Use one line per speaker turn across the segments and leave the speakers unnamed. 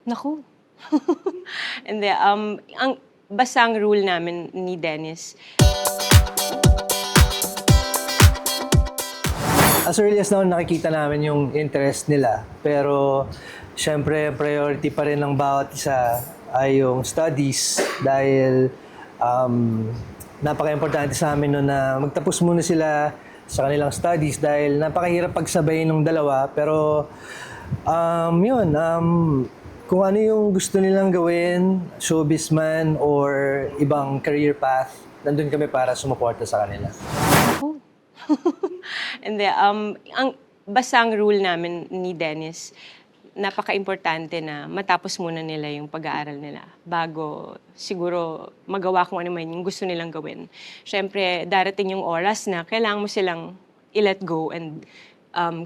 Naku. Hindi, basta ang rule namin ni Dennis.
As early as now, nakikita namin yung interest nila. Pero, syempre, priority pa rin ng bawat isa ay yung studies dahil napaka-importante sa amin no na magtapos muna sila sa kanilang studies dahil napakahirap pagsabayin ng dalawa. Pero, kung ano yung gusto nilang gawin, showbiz man or ibang career path, nandun kami para sumuporta sa kanila.
Naku. Hindi, basta ang rule namin ni Dennis, napaka-importante na matapos muna nila yung pag-aaral nila bago siguro magawa kung ano man yung gusto nilang gawin. Siyempre, darating yung oras na kailangan mo silang i-let go and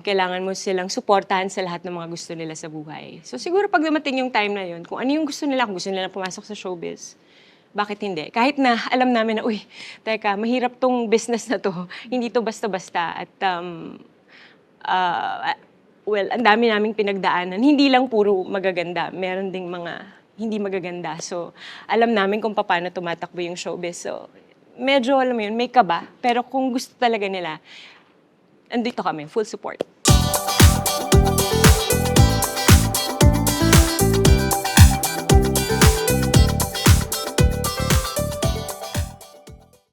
kailangan mo silang suportahan sa lahat ng mga gusto nila sa buhay. So siguro pag dumating yung time na yun, kung ano yung gusto nila, kung gusto nila pumasok sa showbiz, bakit hindi? Kahit na alam namin na, uy, teka, mahirap tong business na to. Hindi to basta-basta. At, well, ang dami naming pinagdaanan. Hindi lang puro magaganda. Meron ding mga hindi magaganda. So, alam namin kung paano tumatakbo yung showbiz. So, medyo, alam mo yun, may kaba. Pero kung gusto talaga nila, andito kami, full support.